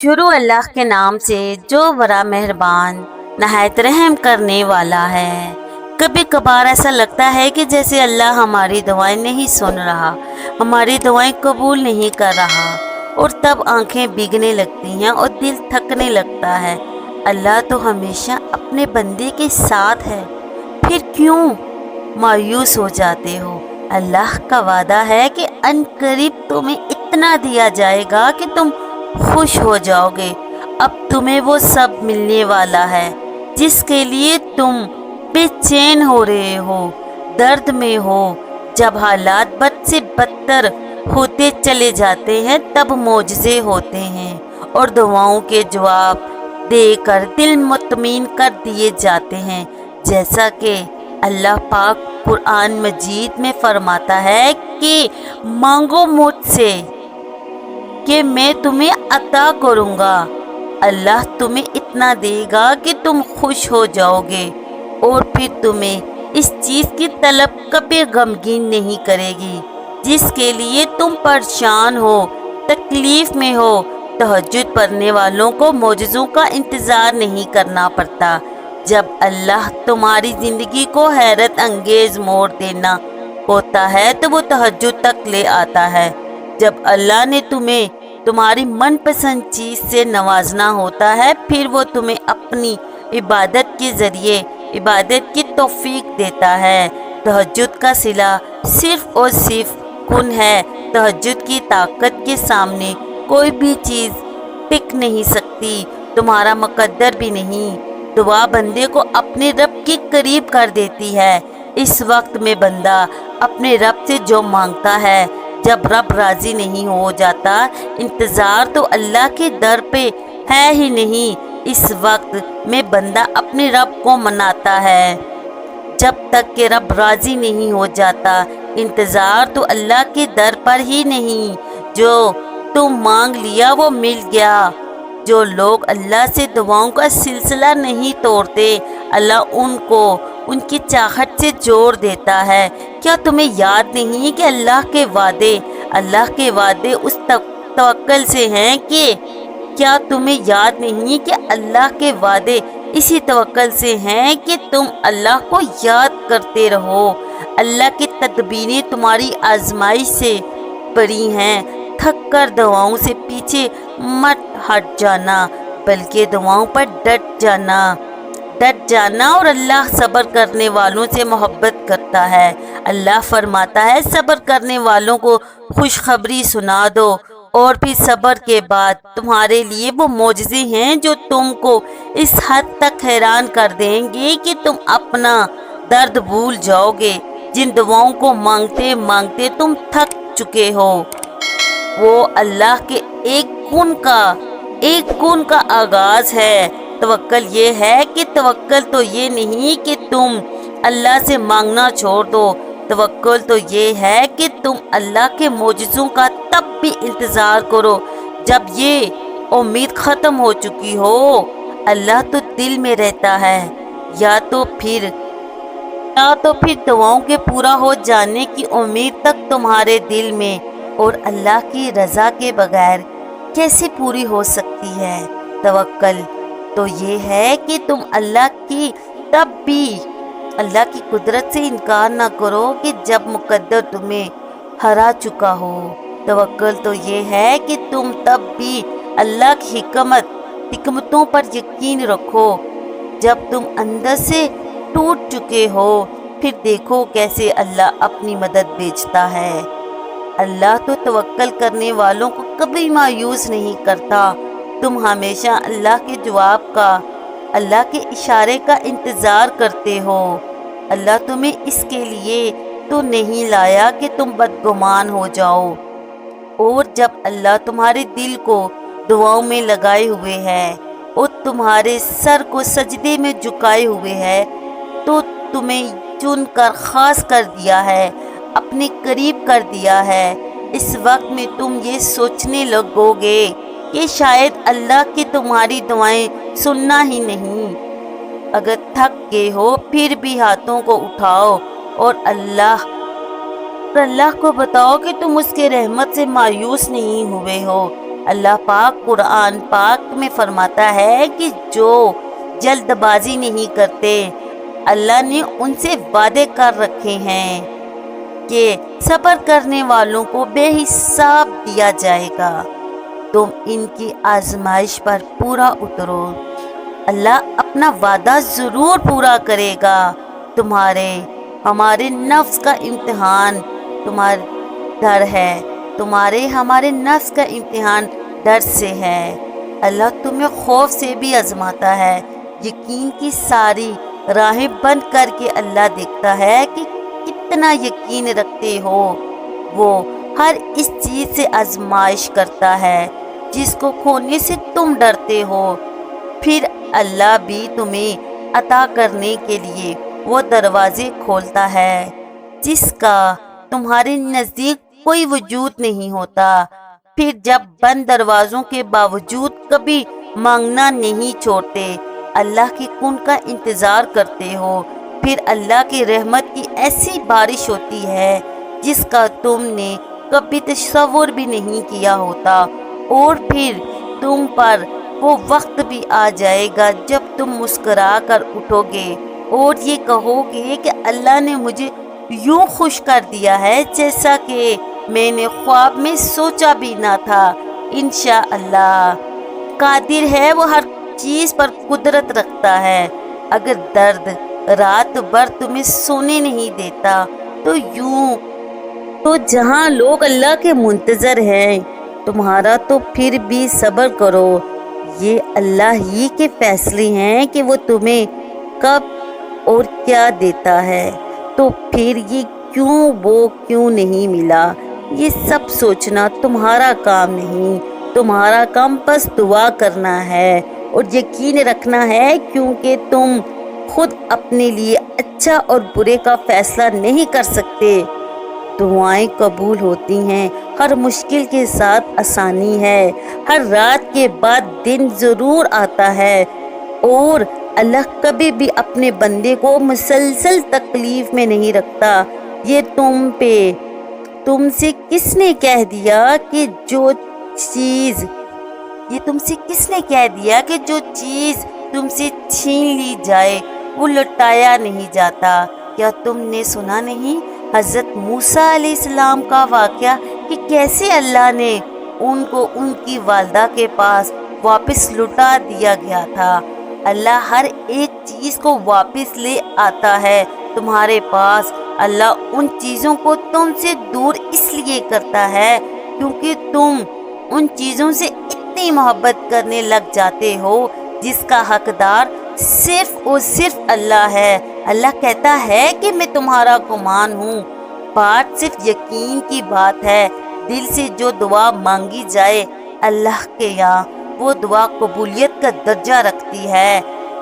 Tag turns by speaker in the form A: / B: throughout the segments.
A: شروع اللہ کے نام سے جو بڑا مہربان نہایت رحم کرنے والا ہے۔ کبھی کبھار ایسا لگتا ہے کہ جیسے اللہ ہماری دعائیں نہیں سن رہا، ہماری دعائیں قبول نہیں کر رہا، اور تب آنکھیں بھیگنے لگتی ہیں اور دل تھکنے لگتا ہے۔ اللہ تو ہمیشہ اپنے بندے کے ساتھ ہے، پھر کیوں مایوس ہو جاتے ہو؟ اللہ کا وعدہ ہے کہ ان قریب تمہیں اتنا دیا جائے گا کہ تم خوش ہو جاؤ گے۔ اب تمہیں وہ سب ملنے والا ہے جس کے لیے تم بے چین ہو رہے ہو، درد میں ہو۔ جب حالات بد سے بدتر ہوتے چلے جاتے ہیں تب معجزے ہوتے ہیں اور دعاؤں کے جواب دے کر دل مطمئن کر دیے جاتے ہیں، جیسا کہ اللہ پاک قرآن مجید میں فرماتا ہے کہ مانگو مجھ سے کہ میں تمہیں عطا کروں گا۔ اللہ تمہیں اتنا دے گا کہ تم خوش ہو جاؤ گے، اور پھر تمہیں اس چیز کی طلب کبھی غمگین نہیں کرے گی جس کے لیے تم پریشان ہو، تکلیف میں ہو۔ تہجد پڑھنے والوں کو معجزوں کا انتظار نہیں کرنا پڑتا۔ جب اللہ تمہاری زندگی کو حیرت انگیز موڑ دینا ہوتا ہے تو وہ تہجد تک لے آتا ہے۔ جب اللہ نے تمہیں تمہاری من پسند چیز سے نوازنا ہوتا ہے پھر وہ تمہیں اپنی عبادت کے ذریعے عبادت کی توفیق دیتا ہے۔ تہجد کا صلہ صرف اور صرف کن ہے۔ تہجد کی طاقت کے سامنے کوئی بھی چیز ٹک نہیں سکتی، تمہارا مقدر بھی نہیں۔ دعا بندے کو اپنے رب کے قریب کر دیتی ہے۔ اس وقت میں بندہ اپنے رب سے جو مانگتا ہے، جب رب راضی نہیں ہو جاتا، انتظار تو اللہ کے در پہ ہے ہی نہیں۔ اس وقت میں بندہ اپنے رب کو مناتا ہے۔ جب تک کہ رب راضی نہیں ہو جاتا، انتظار تو اللہ کے در پر ہی نہیں۔ جو تم مانگ لیا وہ مل گیا۔ جو لوگ اللہ سے دعاؤں کا سلسلہ نہیں توڑتے، اللہ ان کو ان کی چاہت سے جوڑ دیتا ہے۔ کیا تمہیں یاد نہیں کہ اللہ کے وعدے اس توکل سے ہیں کہ کیا تمہیں یاد نہیں کہ اللہ کے وعدے اسی توکل سے ہیں کہ تم اللہ کو یاد کرتے رہو۔ اللہ کی تدبیریں تمہاری آزمائش سے بری ہیں۔ تھک کر دعاؤں سے پیچھے مت ہٹ جانا، بلکہ دعاؤں پر ڈٹ جانا اور اللہ صبر کرنے والوں سے محبت کرتا ہے۔ اللہ فرماتا ہے صبر کرنے والوں کو خوشخبری سنا دو، اور پھر صبر کے بعد تمہارے لیے وہ معجزے ہیں جو تم کو اس حد تک حیران کر دیں گے کہ تم اپنا درد بھول جاؤ گے۔ جن دعاؤں کو مانگتے مانگتے تم تھک چکے ہو، وہ اللہ کے ایک کن کا آغاز ہے۔ توکل یہ ہے کہ توکل تو یہ نہیں کہ تم اللہ سے مانگنا چھوڑ دو، توکل تو یہ ہے کہ تم اللہ کے معجزوں کا تب بھی انتظار کرو جب یہ امید ختم ہو چکی ہو۔ اللہ تو دل میں رہتا ہے، یا تو پھر دعاؤں کے پورا ہو جانے کی امید تک تمہارے دل میں، اور اللہ کی رضا کے بغیر کیسے پوری ہو سکتی ہے؟ توکل تو یہ ہے کہ تم اللہ کی قدرت سے انکار نہ کرو کہ جب مقدر تمہیں ہرا چکا ہو۔ توکل تو یہ ہے کہ تم تب بھی اللہ کی حکمتوں پر یقین رکھو جب تم اندر سے ٹوٹ چکے ہو۔ پھر دیکھو کیسے اللہ اپنی مدد بھیجتا ہے۔ اللہ تو توکل کرنے والوں کو کبھی مایوس نہیں کرتا۔ تم ہمیشہ اللہ کے جواب کا، اللہ کے اشارے کا انتظار کرتے ہو۔ اللہ تمہیں اس کے لیے تو نہیں لایا کہ تم بدگمان ہو جاؤ۔ اور جب اللہ تمہارے دل کو دعاؤں میں لگائے ہوئے ہے اور تمہارے سر کو سجدے میں جھکائے ہوئے ہے، تو تمہیں چن کر خاص کر دیا ہے، اپنے قریب کر دیا ہے۔ اس وقت میں تم یہ سوچنے لگو گے کہ شاید اللہ کی تمہاری دعائیں سننا ہی نہیں۔ اگر تھک گئے ہو پھر بھی ہاتھوں کو اٹھاؤ اور اللہ کو بتاؤ کہ تم اس کے رحمت سے مایوس نہیں ہوئے ہو۔ اللہ پاک قرآن پاک میں فرماتا ہے کہ جو جلد بازی نہیں کرتے اللہ نے ان سے وعدے کر رکھے ہیں کہ صبر کرنے والوں کو بے حساب دیا جائے گا۔ تم ان کی آزمائش پر پورا اترو، اللہ اپنا وعدہ ضرور پورا کرے گا۔ ہمارے نفس کا امتحان تمہارے ڈر ہے، ہمارے نفس کا امتحان ڈر سے ہے۔ اللہ تمہیں خوف سے بھی آزماتا ہے، یقین کی ساری راہیں بند کر کے اللہ دیکھتا ہے کہ کتنا یقین رکھتے ہو۔ وہ ہر اس چیز سے آزمائش کرتا ہے جس کو کھونے سے تم ڈرتے ہو، پھر اللہ بھی تمہیں عطا کرنے کے لیے وہ دروازے کھولتا ہے جس کا تمہارے نزدیک کوئی وجود نہیں ہوتا۔ پھر جب بند دروازوں کے باوجود کبھی مانگنا نہیں چھوڑتے، اللہ کے کن کا انتظار کرتے ہو، پھر اللہ کی رحمت کی ایسی بارش ہوتی ہے جس کا تم نے کبھی تصور بھی نہیں کیا ہوتا، اور پھر تم پر وہ وقت بھی آ جائے گا جب تم مسکرا کر اٹھو گے اور یہ کہو گے کہ اللہ نے مجھے یوں خوش کر دیا ہے جیسا کہ میں نے خواب میں سوچا بھی نہ تھا۔ انشاءاللہ قادر ہے، وہ ہر چیز پر قدرت رکھتا ہے۔ اگر درد رات بھر تمہیں سونے نہیں دیتا تو جہاں لوگ اللہ کے منتظر ہیں تمہارا، تو پھر بھی صبر کرو۔ یہ اللہ ہی کے فیصلے ہیں کہ وہ تمہیں کب اور کیا دیتا ہے، تو پھر یہ کیوں نہیں ملا، یہ سب سوچنا تمہارا کام نہیں۔ تمہارا کام بس دعا کرنا ہے اور یقین رکھنا ہے، کیونکہ تم خود اپنے لیے اچھا اور برے کا فیصلہ نہیں کر سکتے۔ دعائیں قبول ہوتی ہیں، ہر مشکل کے ساتھ آسانی ہے، ہر رات کے بعد دن ضرور آتا ہے، اور اللہ کبھی بھی اپنے بندے کو مسلسل تکلیف میں نہیں رکھتا۔ یہ تم سے کس نے کہہ دیا کہ جو چیز تم سے چھین لی جائے وہ لوٹایا نہیں جاتا؟ کیا تم نے سنا نہیں حضرت موسیٰ علیہ السلام کا واقعہ کہ کیسے اللہ نے ان کو ان کی والدہ کے پاس واپس لوٹا دیا گیا تھا؟ اللہ ہر ایک چیز کو واپس لے آتا ہے تمہارے پاس۔ اللہ ان چیزوں کو تم سے دور اس لیے کرتا ہے کیونکہ تم ان چیزوں سے اتنی محبت کرنے لگ جاتے ہو جس کا حقدار صرف اور صرف اللہ ہے۔ اللہ کہتا ہے کہ میں تمہارا گمان ہوں، بات صرف یقین کی بات ہے۔ دل سے جو دعا مانگی جائے اللہ کے یہاں، وہ دعا قبولیت کا درجہ رکھتی ہے۔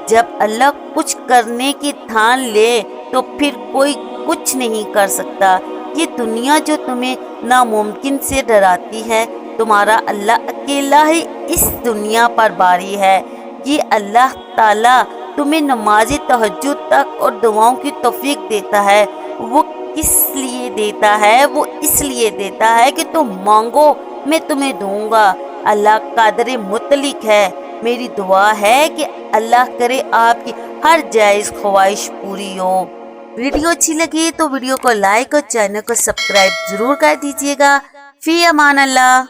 A: جب اللہ کچھ کرنے کی ٹھان لے تو پھر کوئی کچھ نہیں کر سکتا۔ یہ دنیا جو تمہیں ناممکن سے ڈراتی ہے، تمہارا اللہ اکیلا ہی اس دنیا پر باری ہے۔ یہ اللہ تعالیٰ تمہیں نماز تہجد تک اور دعاؤں کی توفیق دیتا ہے۔ وہ کس لیے دیتا ہے؟ وہ اس لیے دیتا ہے کہ تم مانگو میں تمہیں دوں گا۔ اللہ قادر مطلق ہے۔ میری دعا ہے کہ اللہ کرے آپ کی ہر جائز خواہش پوری ہو۔ ویڈیو اچھی لگی تو ویڈیو کو لائک اور چینل کو سبسکرائب ضرور کر دیجیے گا۔ فی امان اللہ۔